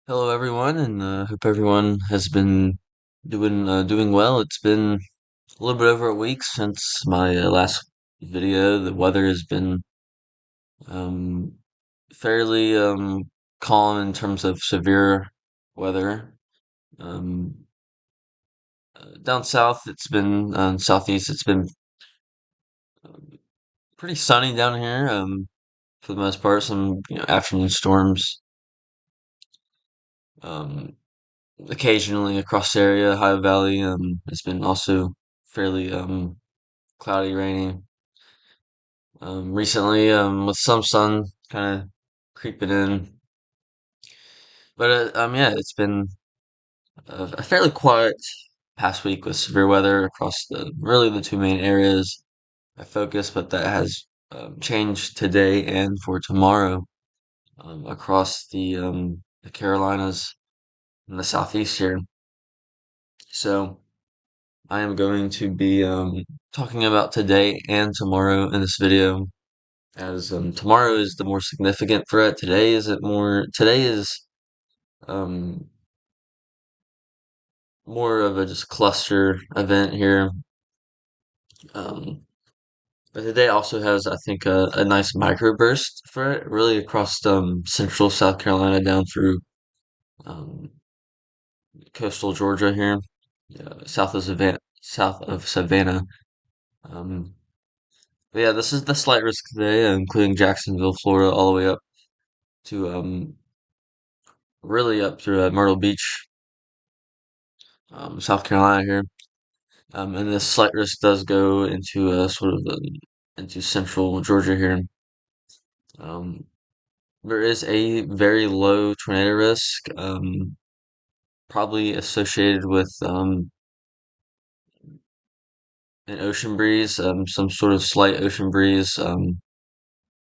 Hello, everyone, and hope everyone has been doing well. It's been a little bit over a week since my last video. The weather has been um, fairly calm in terms of severe weather. Um, Down south, it's been southeast. It's been um, pretty sunny down here for the most part. Some afternoon storms. Um, Occasionally across the area, Ohio Valley. It's been also fairly cloudy, rainy. Recently, with some sun kind of creeping in, but yeah, it's been a fairly quiet past week with severe weather across the two main areas I focus, but that has changed today and for tomorrow across the Carolinas and the Southeast here. So. I am going to be talking about today and tomorrow in this video, as tomorrow is the more significant threat. Today is um, more of a just cluster event here. Um, but today also has, I think, a nice microburst threat, really across central South Carolina down through um, coastal Georgia here, south of Savannah. Um, But yeah, this is the slight risk today, including Jacksonville, Florida, all the way up to really up through Myrtle Beach, South Carolina here. And this slight risk does go into into central Georgia here. Um, there is a very low tornado risk, probably associated with an ocean breeze, some sort of slight ocean breeze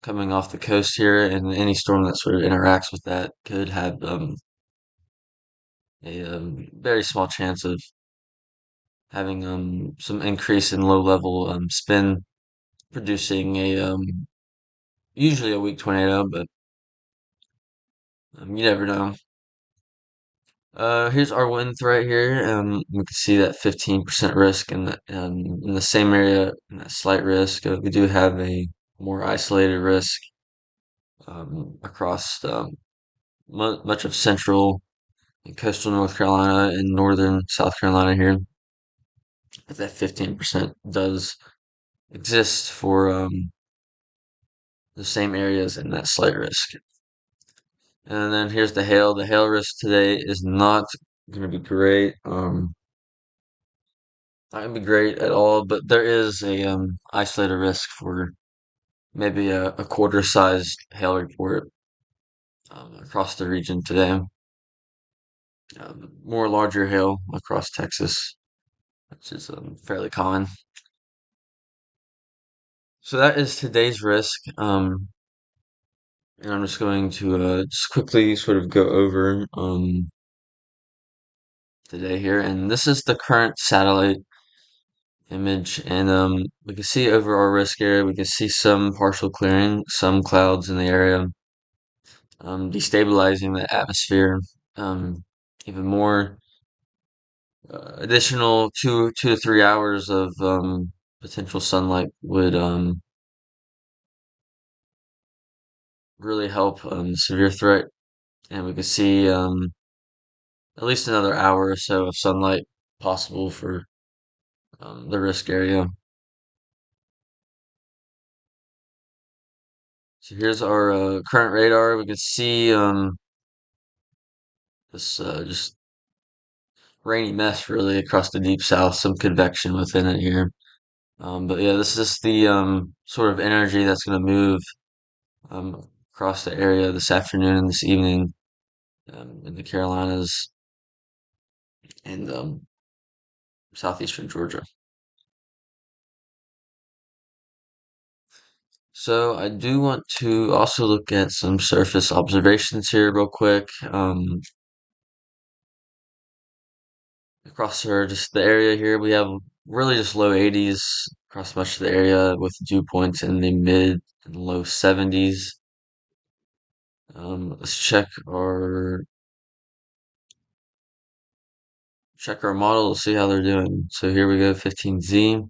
coming off the coast here, and any storm that sort of interacts with that could have a very small chance of having some increase in low level spin, producing a usually a weak tornado, but you never know. Here's our wind right here. We can see that 15% risk in the same area, in that slight risk. We do have a more isolated risk across much of central and coastal North Carolina and northern South Carolina here. But that 15% does exist for the same areas in that slight risk. And then here's the hail. The hail risk today is not going to be great. Not going to be great at all, but there is a isolated risk for maybe a quarter-sized hail report across the region today. More larger hail across Texas, which is fairly common. So that is today's risk. And I'm just going to just quickly sort of go over today here. And this is the current satellite image. And we can see over our risk area, we can see some partial clearing, some clouds in the area, destabilizing the atmosphere. Um, Even more additional 2 to 3 hours of potential sunlight would really help the severe threat. And we can see at least another hour or so of sunlight possible for the risk area. So here's our current radar. We can see this just rainy mess really across the deep south, some convection within it here. But yeah, this is the sort of energy that's going to move across the area this afternoon and this evening in the Carolinas and southeastern Georgia. So I do want to also look at some surface observations here real quick. Across our just the area here, we have really just low 80s across much of the area with dew points in the mid and low 70s. Let's check our check our model to see how they're doing. So here we go, 15Z.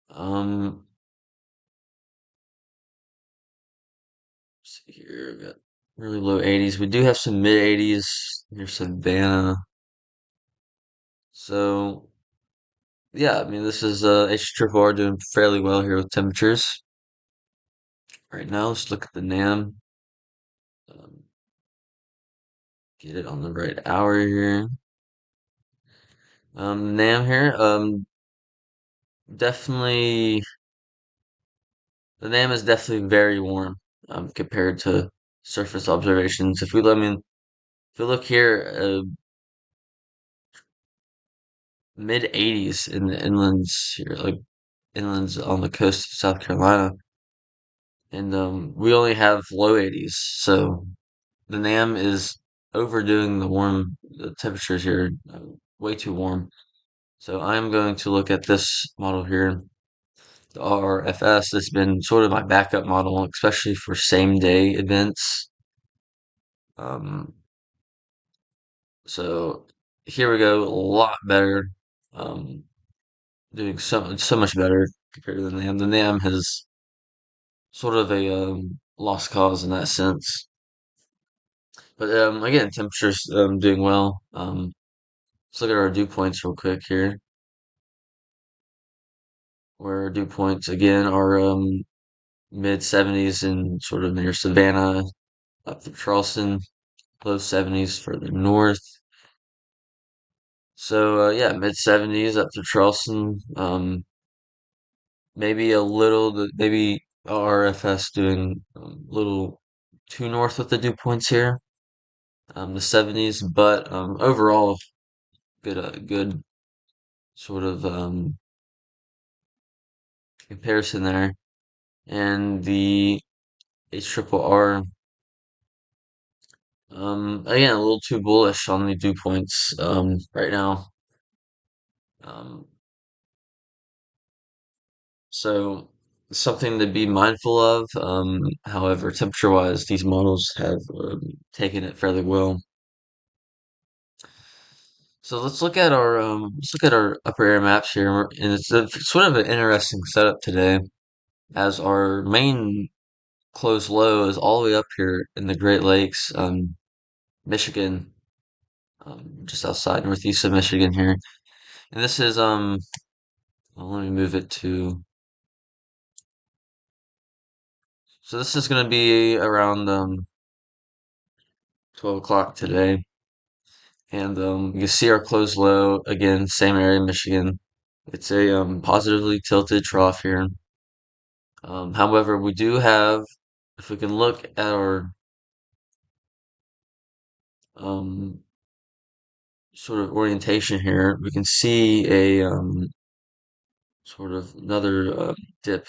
Um, see here, we got really low 80s. We do have some mid 80s. Here's Savannah. So yeah, I mean this is H triple R doing fairly well here with temperatures right now. Let's look at the NAM. Um, get it on the right hour here. NAM here. Definitely the NAM is definitely very warm compared to surface observations. If we look here, mid 80s in the inlands here, like inlands on the coast of South Carolina, and we only have low 80s. So the NAM is overdoing the temperatures here, way too warm. So I'm going to look at this model here, the RRFS. That's been sort of my backup model, especially for same day events. Um, so here we go, a lot better. Um, doing so much better compared to the NAM. The NAM has sort of a lost cause in that sense. But again, temperature's doing well. Let's look at our dew points real quick here. Where our dew points again are mid 70s and sort of near Savannah, up to Charleston, low 70s further north. So yeah, mid 70s up to Charleston. Maybe maybe RFS doing a little too north with the dew points here, the 70s, but overall good sort of comparison there. And the H triple R, again a little too bullish on the dew points right now. Um, so something to be mindful of. However, temperature-wise, these models have taken it fairly well. So let's look at our upper air maps here, and it's sort of an interesting setup today, as our main close low is all the way up here in the Great Lakes, Michigan, just outside northeast of Michigan here, and this is well, let me move it to. So this is going to be around 12 o'clock today, and you can see our close low again, same area, Michigan. It's a positively tilted trough here. However, we do have, if we can look at our um, sort of orientation here, we can see a sort of another dip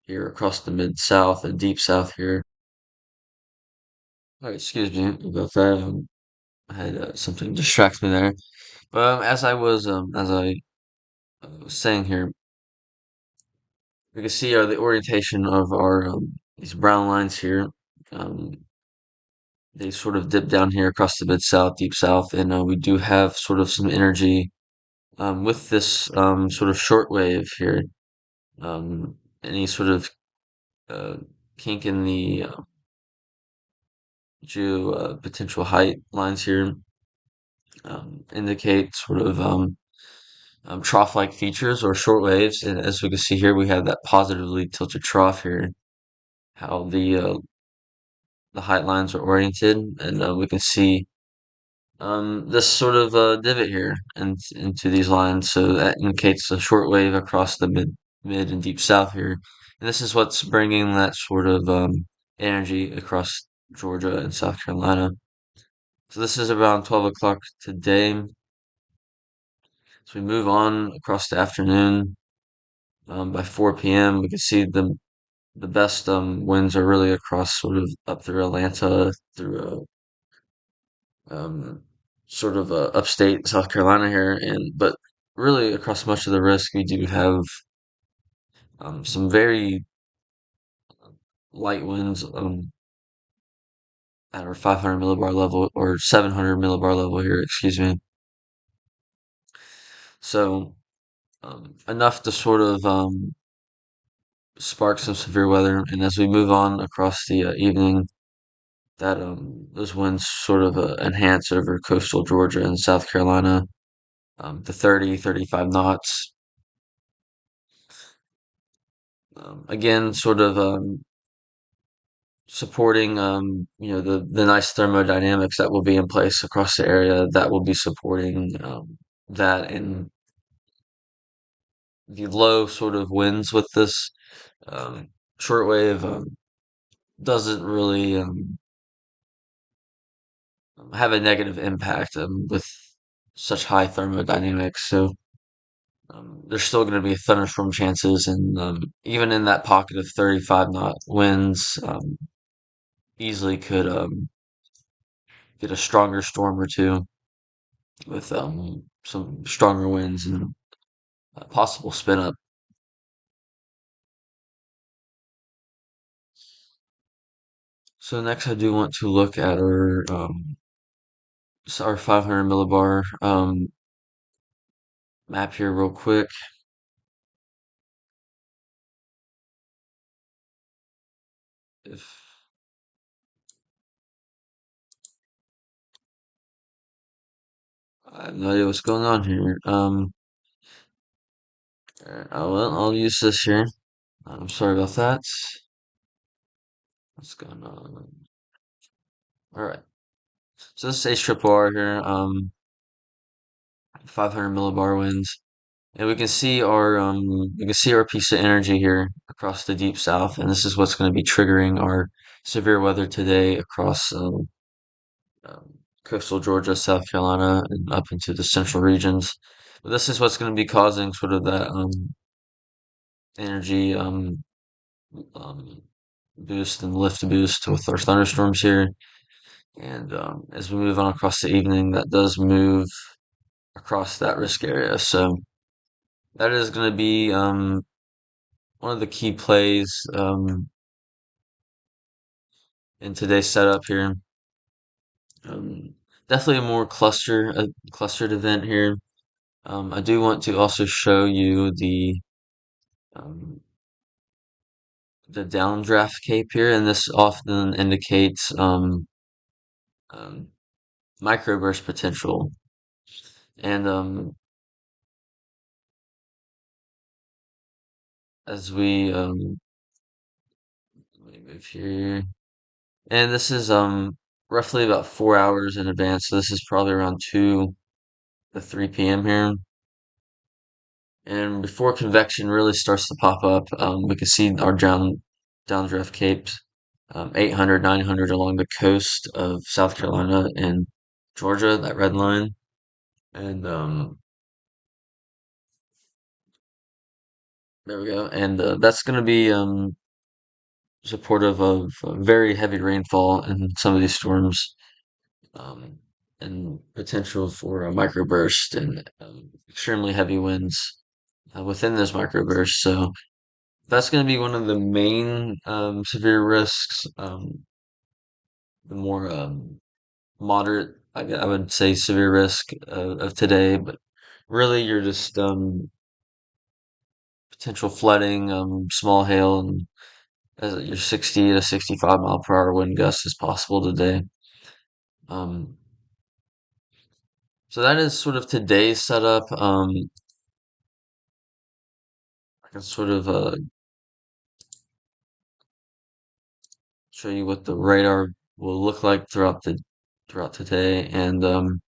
here across the mid south, a deep south here. All right, excuse me about that. I had something distract me there. But as I was saying here, we can see the orientation of our these brown lines here. Um, they sort of dip down here across the mid south, deep south, and we do have sort of some energy with this sort of shortwave here. Any sort of uh, kink in the geo potential height lines here indicate sort of trough-like features or short waves. And as we can see here, we have that positively tilted trough here. How the height lines are oriented, and we can see this sort of divot here and into these lines. So that indicates a short wave across the mid and deep south here. And this is what's bringing that sort of energy across Georgia and South Carolina. So this is around 12 o'clock today. So we move on across the afternoon. By 4 p.m., we can see the best winds are really across sort of up through Atlanta, through sort of upstate South Carolina here, and but really across much of the risk, we do have some very light winds at our 500 millibar level or 700 millibar level here, excuse me. So enough to sort of spark some severe weather, and as we move on across the evening, that those winds sort of enhance over coastal Georgia and South Carolina to 30, 35 knots. Again, sort of supporting the nice thermodynamics that will be in place across the area that will be supporting that, and the low sort of winds with this um, shortwave doesn't really have a negative impact with such high thermodynamics. So there's still going to be thunderstorm chances, and even in that pocket of 35 knot winds, easily could get a stronger storm or two with some stronger winds and possible spin up. So next, I do want to look at our 500 millibar map here real quick. If I have no idea what's going on here. I'll use this here. I'm sorry about that. What's going on? All right. So this is H triple R here. 500 millibar winds, and we can see our piece of energy here across the deep south, and this is what's going to be triggering our severe weather today across coastal Georgia, South Carolina, and up into the central regions. But this is what's going to be causing sort of that energy um, boost and lift boost with our thunderstorms here. And as we move on across the evening, that does move across that risk area. So that is going to be one of the key plays in today's setup here. Um, Definitely a more clustered event here. I do want to also show you um, the downdraft cape here, and this often indicates um, microburst potential. And as let me move here, and this is roughly about 4 hours in advance. So this is probably around 2 to 3 p.m. here. And before convection really starts to pop up, we can see our downdraft capes, 800, 900 along the coast of South Carolina and Georgia, that red line. And there we go. And that's going to be supportive of very heavy rainfall in some of these storms, um, and potential for a microburst and extremely heavy winds within those microbursts. So that's going to be one of the main severe risks. The more moderate, I would say, severe risk of today, but really you're just potential flooding, small hail, and your 60 to 65 mile per hour wind gusts is possible today. Um, so that is sort of today's setup. I can sort of show you what the radar will look like throughout today, and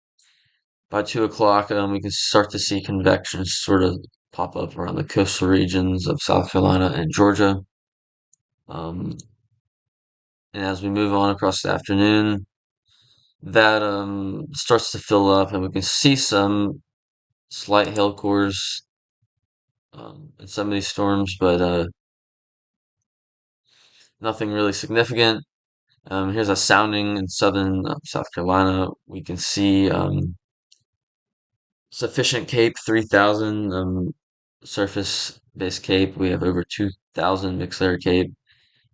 by 2 o'clock, we can start to see convection sort of pop up around the coastal regions of South Carolina and Georgia. Um, and as we move on across the afternoon, that starts to fill up, and we can see some slight hail cores in some of these storms, but nothing really significant. Here's a sounding in southern South Carolina. We can see sufficient CAPE 3000 surface base CAPE. We have over 2000 mixed layer CAPE.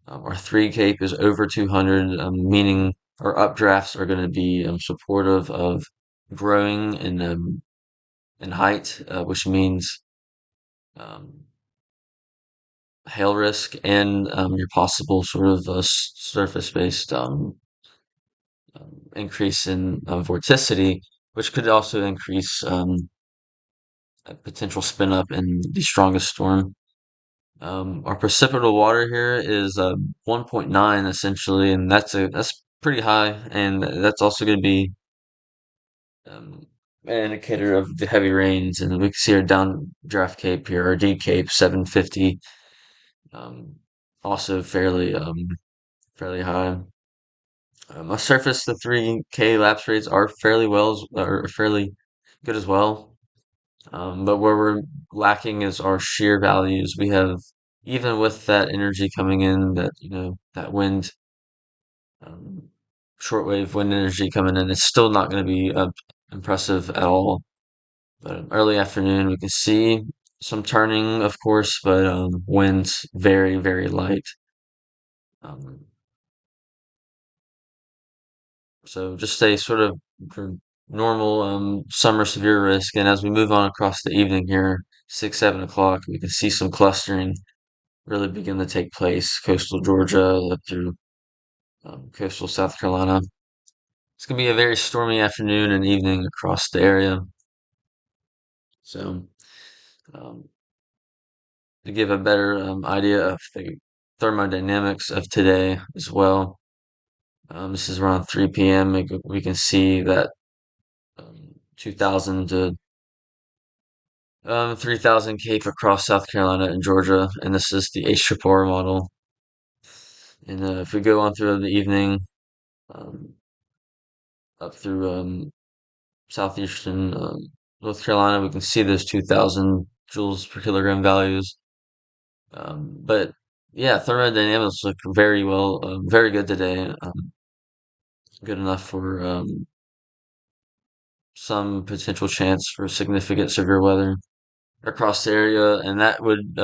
Our 3 CAPE is over 200, meaning or updrafts are going to be supportive of growing in height, which means um, hail risk and your possible sort of surface-based increase in vorticity, which could also increase a potential spin up in the strongest storm. Our precipitable water here is 1.9 essentially, and that's pretty high, and that's also going to be um, an indicator of the heavy rains. And we can see our downdraft cape here, our DCAPE 750, um, also fairly high. On surface, the 3K lapse rates are fairly good as well. But where we're lacking is our shear values. We have, even with that energy coming in, that, that wind, um, shortwave wind energy coming in, it's still not going to be impressive at all. But early afternoon, we can see some turning, of course, but winds very light. Um, so just a sort of for normal summer severe risk. And as we move on across the evening here, 6, 7 o'clock, we can see some clustering really begin to take place. Coastal Georgia up through coastal South Carolina. It's going to be a very stormy afternoon and evening across the area. So, um, to give a better idea of the thermodynamics of today as well, this is around 3 p.m. We can see that 2,000 to 3,000 Cape across South Carolina and Georgia, and this is the H-R model. And if we go on through the evening, um, up through southeastern North Carolina, we can see those 2,000 joules per kilogram values. But yeah, thermodynamics look very good today. Good enough for some potential chance for significant severe weather across the area, and that would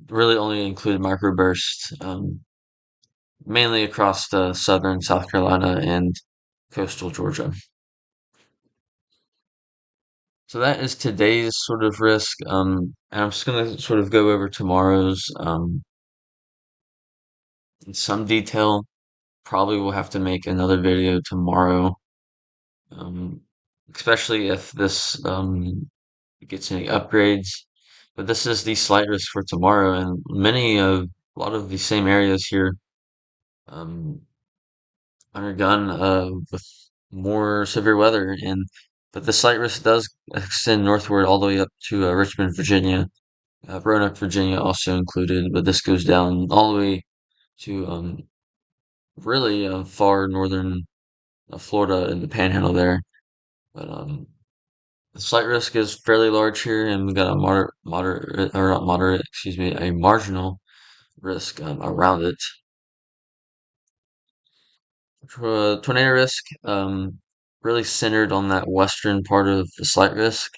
really only include microbursts, mainly across the southern South Carolina and coastal Georgia. So that is today's sort of risk. And I'm just gonna sort of go over tomorrow's in some detail. Probably will have to make another video tomorrow, um, especially if this gets any upgrades. But this is the slight risk for tomorrow, and a lot of the same areas here um, undergone with more severe weather. And but the slight risk does extend northward all the way up to Richmond, Virginia. Roanoke, Virginia also included, but this goes down all the way to really far northern Florida in the Panhandle there. But the slight risk is fairly large here, and we got a moderate, or not moderate, excuse me, a marginal risk around it. Tornado risk really centered on that western part of the slight risk,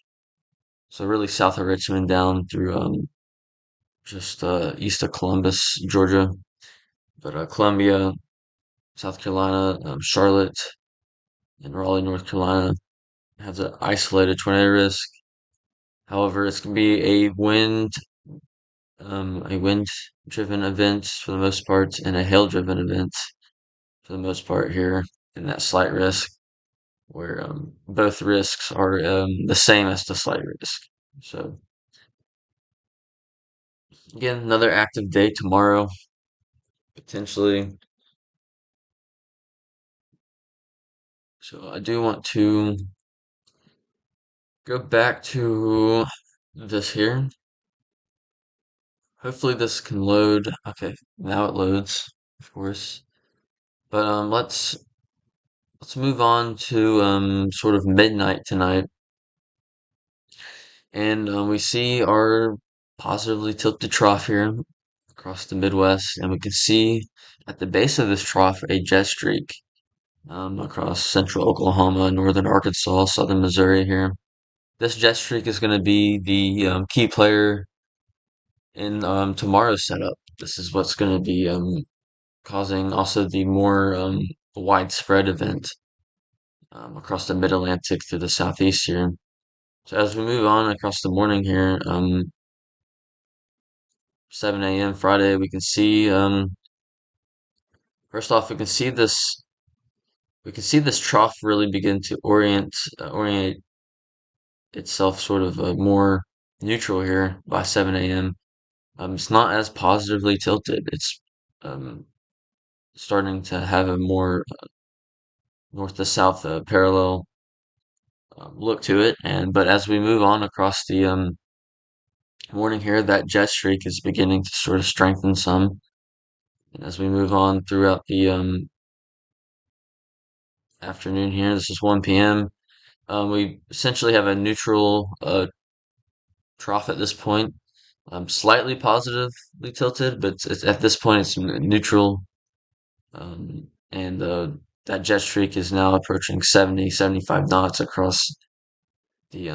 so really south of Richmond down through just east of Columbus, Georgia. But Columbia, South Carolina, Charlotte, and Raleigh, North Carolina has an isolated tornado risk. However, it's going to be a wind-driven event for the most part, and a hail-driven event for the most part here in that slight risk, where both risks are the same as the slight risk. So again, another active day tomorrow, potentially. So I do want to go back to this here. Hopefully this can load. Okay, now it loads, of course. But let's move on to sort of midnight tonight, and we see our positively tilted trough here across the Midwest, and we can see at the base of this trough a jet streak across central Oklahoma, northern Arkansas, southern Missouri here. This jet streak is going to be the key player in tomorrow's setup. This is what's going to be causing also the more a widespread event across the mid-Atlantic through the southeast here. So as we move on across the morning here, 7 a.m. Friday, we can see first off we can see this trough really begin to orient itself sort of more neutral here by 7 a.m. It's not as positively tilted. It's um, starting to have a more north to south parallel look to it. And but as we move on across the morning here, that jet streak is beginning to sort of strengthen some. And as we move on throughout the afternoon here, this is 1 p.m. We essentially have a neutral trough at this point, slightly positively tilted, but at this point it's neutral. And that jet streak is now approaching 70, 75 knots across the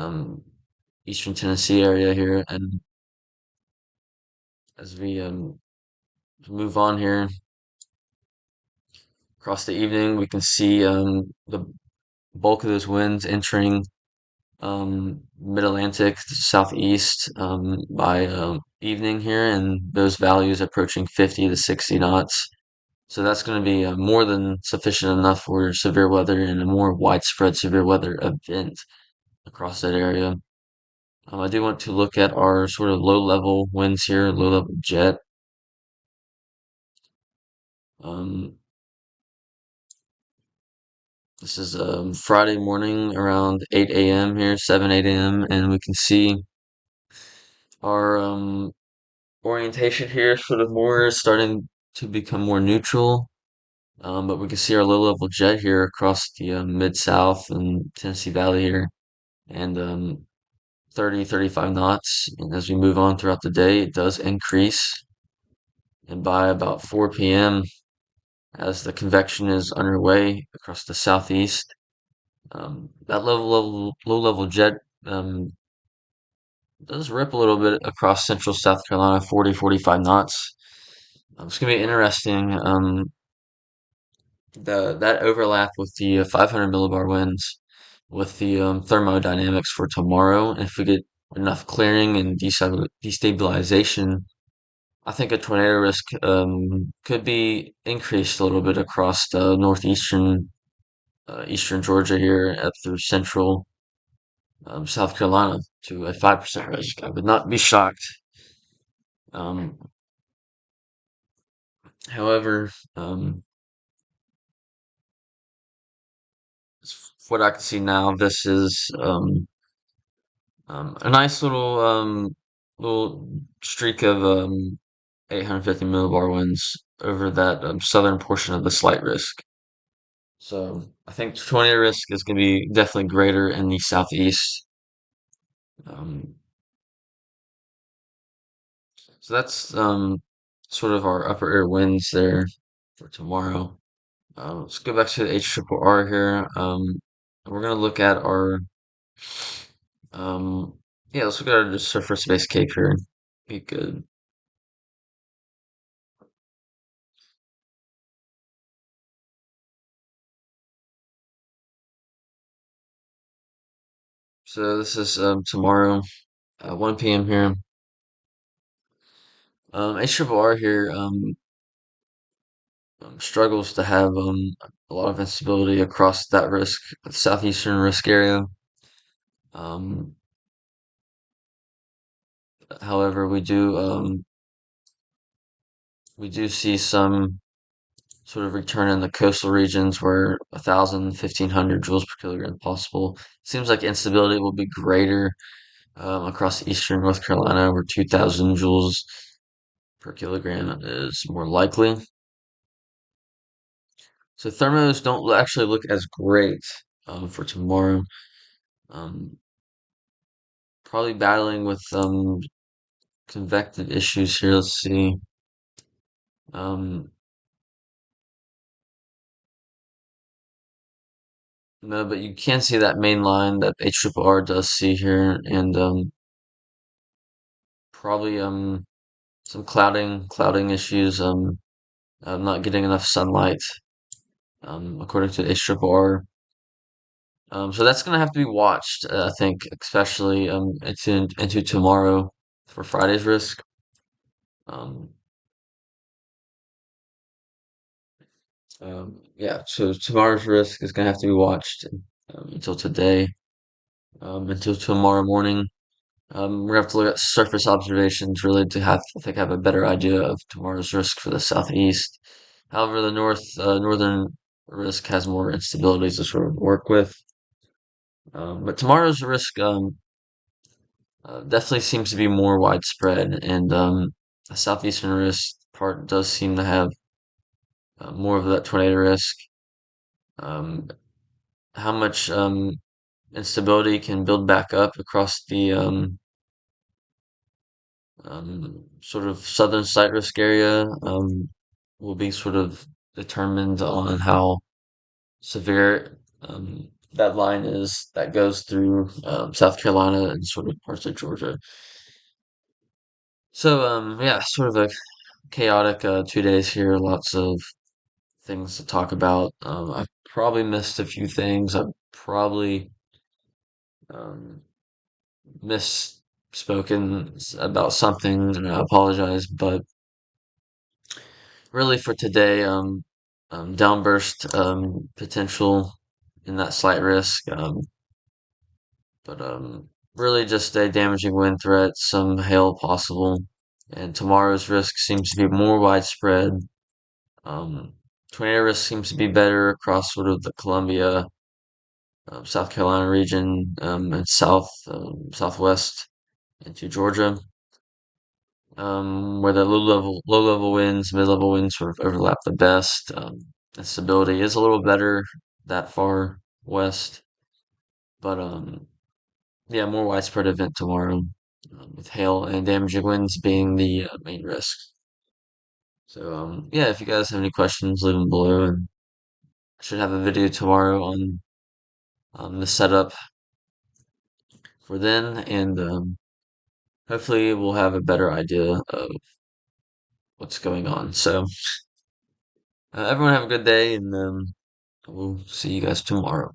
eastern Tennessee area here. And as we move on here across the evening, we can see the bulk of those winds entering mid-Atlantic to southeast by evening here, and those values approaching 50 to 60 knots. So that's going to be more than sufficient enough for severe weather and a more widespread severe weather event across that area. I do want to look at our sort of low-level winds here, low-level jet. Um, this is Friday morning around 8 a.m. here, 7, 8 a.m., and we can see our orientation here sort of more starting to become more neutral. But we can see our low-level jet here across the mid-south and Tennessee Valley here, and 30, 35 knots. And as we move on throughout the day, it does increase. And by about 4 p.m., as the convection is underway across the southeast, that low-level jet does rip a little bit across central South Carolina, 40, 45 knots. It's going to be interesting. That overlap with the 500 millibar winds with the thermodynamics for tomorrow. And if we get enough clearing and destabilization, I think a tornado risk could be increased a little bit across the northeastern, eastern Georgia here up through central South Carolina to a 5% risk. I would not be shocked. Um, however, what I can see now, this is a nice little streak of 850 millibar winds over that southern portion of the slight risk. So I think tornado risk is going to be definitely greater in the southeast. Um, so that's sort of our upper air winds there for tomorrow. Let's go back to the HRRR here. We're going to look at our um, yeah, let's look at our surface based CAPE here. Be good. So this is tomorrow, 1 p.m. here. HRRR here struggles to have a lot of instability across that risk, southeastern risk area. Um, however, we do see some sort of return in the coastal regions where 1,000, 1,500 joules per kilogram possible. Seems like instability will be greater across eastern North Carolina, where 2,000 joules per kilogram is more likely. So thermos don't actually look as great for tomorrow. Um, probably battling with convective issues here. Let's see. Um, no, but you can see that main line that HRRR does see here, and probably some clouding issues. Not getting enough sunlight according to ARRR. So that's gonna have to be watched, I think, especially into tomorrow for Friday's risk. Um, yeah, so tomorrow's risk is gonna have to be watched until today, until tomorrow morning. We're gonna have to look at surface observations really to have, I think, have a better idea of tomorrow's risk for the southeast. However, the northern risk has more instabilities to sort of work with. But tomorrow's risk definitely seems to be more widespread, and the southeastern risk part does seem to have more of that tornado risk. Um, how much instability can build back up across the sort of southern site risk area will be sort of determined on how severe that line is that goes through South Carolina and sort of parts of Georgia. So yeah, sort of a chaotic 2 days here. Lots of things to talk about. I probably missed a few things. I probably um, misspoken about something, and I apologize. But really, for today, downburst potential in that slight risk. But really, just a damaging wind threat, some hail possible, and tomorrow's risk seems to be more widespread. Um, Tornado risk seems to be better across sort of the Columbia, South Carolina region, and southwest into Georgia, where the low level winds, mid level winds sort of overlap the best. The stability is a little better that far west, but yeah, more widespread event tomorrow, with hail and damaging winds being the main risk. So yeah, if you guys have any questions, leave them below, and I should have a video tomorrow on the setup for then, and hopefully we'll have a better idea of what's going on. So everyone have a good day, and we'll see you guys tomorrow.